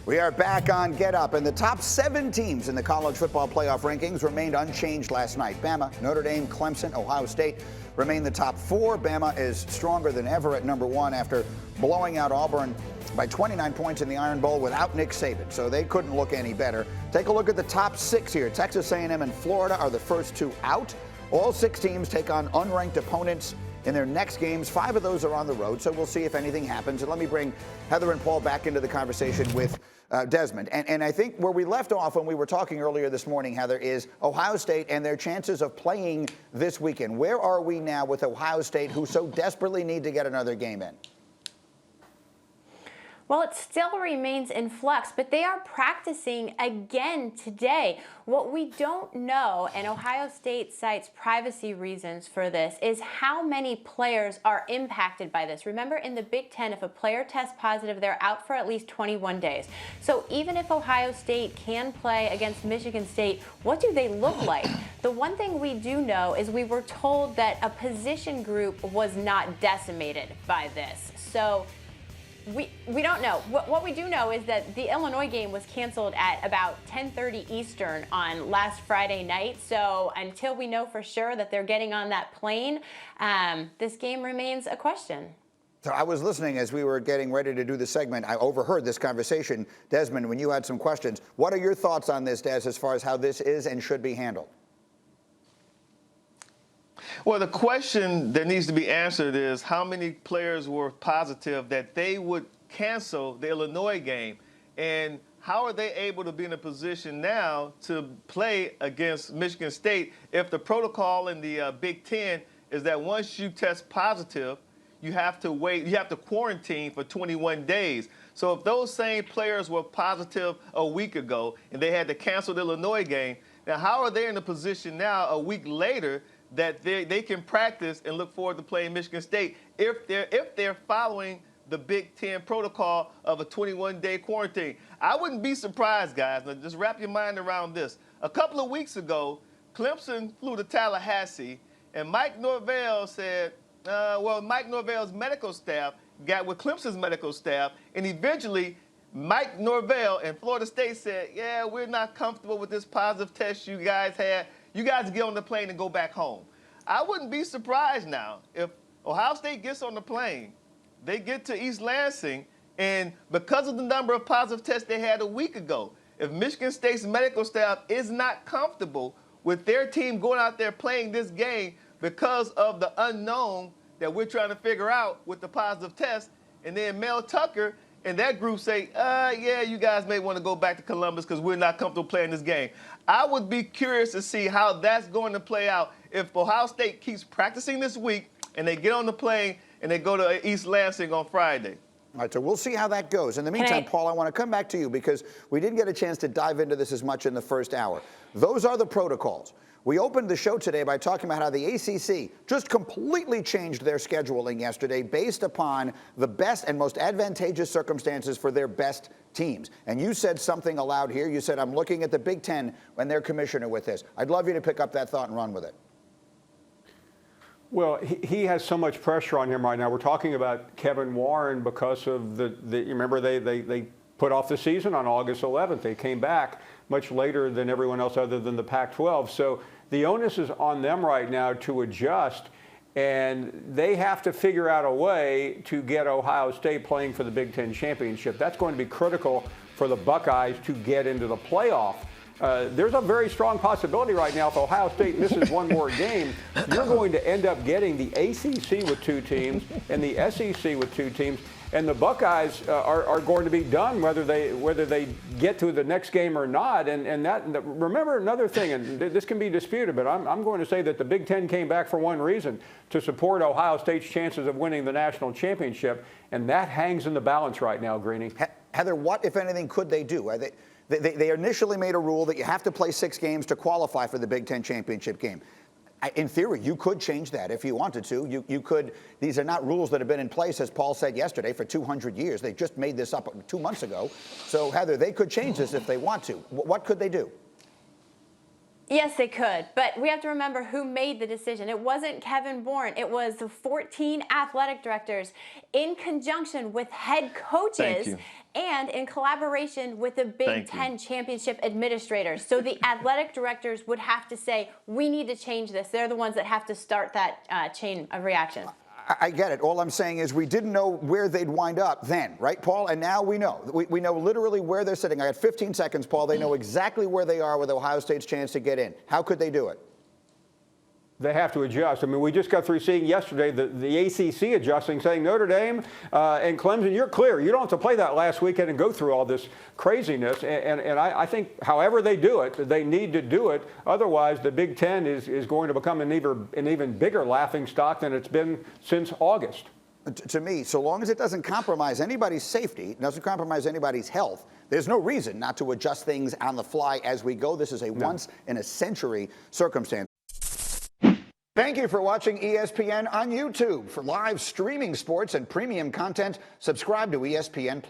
We are back on Get Up, and the top 7 teams in the college football playoff rankings remained unchanged last night. Bama, Notre Dame, Clemson, Ohio State remain the top 4. Bama is stronger than ever at number 1 after blowing out Auburn by 29 points in the Iron Bowl without Nick Saban, so they couldn't look any better. Take a look at the top 6 here. Texas A&M and Florida are the first 2 out. All 6 teams take on unranked opponents in their next games. 5 of those are on the road, so we'll see if anything happens. And let me bring Heather and Paul back into the conversation with Desmond. And I think where we left off when we were talking earlier this morning, Heather, is Ohio State and their chances of playing this weekend. Where are we now with Ohio State, who so desperately need to get another game in? Well, it still remains in flux, but they are practicing again today. What we don't know, and Ohio State cites privacy reasons for this, is how many players are impacted by this. Remember, in the Big Ten, if a player tests positive, they're out for at least 21 days. So even if Ohio State can play against Michigan State, what do they look like? The one thing we do know is we were told that a position group was not decimated by this. So we don't know. What we do know is that the Illinois game was canceled at about 10:30 Eastern on last Friday night. So until we know for sure that they're getting on that plane, this game remains a question. So I was listening as we were getting ready to do the segment. I overheard this conversation. Desmond, when you had some questions, what are your thoughts on this, Des, as far as how this is and should be handled? Well, the question that needs to be answered is how many players were positive that they would cancel the Illinois game, and how are they able to be in a position now to play against Michigan State if the protocol in the Big Ten is that once you test positive, you have to wait, you have to quarantine for 21 days. So if those same players were positive a week ago and they had to cancel the Illinois game, now how are they in a position now a week later that they can practice and look forward to playing Michigan State if they're following the Big Ten protocol of a 21-day quarantine? I wouldn't be surprised, guys. Now, just wrap your mind around this. A couple of weeks ago, Clemson flew to Tallahassee, and Mike Norvell said, Mike Norvell's medical staff got with Clemson's medical staff, and eventually Mike Norvell and Florida State said, yeah, we're not comfortable with this positive test you guys had. You guys get on the plane and go back home. I wouldn't be surprised now if Ohio State gets on the plane, they get to East Lansing, and because of the number of positive tests they had a week ago, if Michigan State's medical staff is not comfortable with their team going out there playing this game because of the unknown that we're trying to figure out with the positive test, and then Mel Tucker and that group say, yeah, you guys may want to go back to Columbus because we're not comfortable playing this game. I would be curious to see how that's going to play out if Ohio State keeps practicing this week and they get on the plane and they go to East Lansing on Friday. All right, so we'll see how that goes. In the meantime, Paul, I want to come back to you because we didn't get a chance to dive into this as much in the first hour. Those are the protocols. We opened the show today by talking about how the ACC just completely changed their scheduling yesterday based upon the best and most advantageous circumstances for their best teams. And you said something aloud here. You said, I'm looking at the Big Ten and their commissioner with this. I'd love you to pick up that thought and run with it. Well, he has so much pressure on him right now. We're talking about Kevin Warren because of you remember they put off the season on August 11th. They came back much later than everyone else other than the Pac-12. So the onus is on them right now to adjust, and they have to figure out a way to get Ohio State playing for the Big Ten championship. That's going to be critical for the Buckeyes to get into the playoff. There's a very strong possibility right now if Ohio State misses one more game, you're going to end up getting the ACC with 2 teams and the SEC with 2 teams. And the Buckeyes are going to be done whether they get to the next game or not. And remember another thing, and this can be disputed, but I'm going to say that the Big Ten came back for one reason, to support Ohio State's chances of winning the national championship, and that hangs in the balance right now, Greeny. Heather, what, if anything, could they do? They initially made a rule that you have to play 6 games to qualify for the Big Ten championship game. In theory, you could change that if you wanted to. You could. These are not rules that have been in place, as Paul said yesterday, for 200 years. They just made this up 2 months ago. So, Heather, they could change this if they want to. What could they do? Yes, they could, but we have to remember who made the decision. It wasn't Kevin Bourne. It was the 14 athletic directors in conjunction with head coaches and in collaboration with the Big Ten championship administrators. So the athletic directors would have to say, we need to change this. They're the ones that have to start that chain of reaction. I get it. All I'm saying is we didn't know where they'd wind up then, right, Paul? And now we know. We know literally where they're sitting. I got 15 seconds, Paul. They know exactly where they are with Ohio State's chance to get in. How could they do it? They have to adjust. I mean, we just got through seeing yesterday the ACC adjusting, saying Notre Dame and Clemson, you're clear. You don't have to play that last weekend and go through all this craziness. And I think however they do it, they need to do it. Otherwise, the Big Ten is going to become an even bigger laughingstock than it's been since August. To me, so long as it doesn't compromise anybody's safety, doesn't compromise anybody's health, there's no reason not to adjust things on the fly as we go. This is a once-in-a-century circumstance. Thank you for watching ESPN on YouTube. For live streaming sports and premium content, subscribe to ESPN+.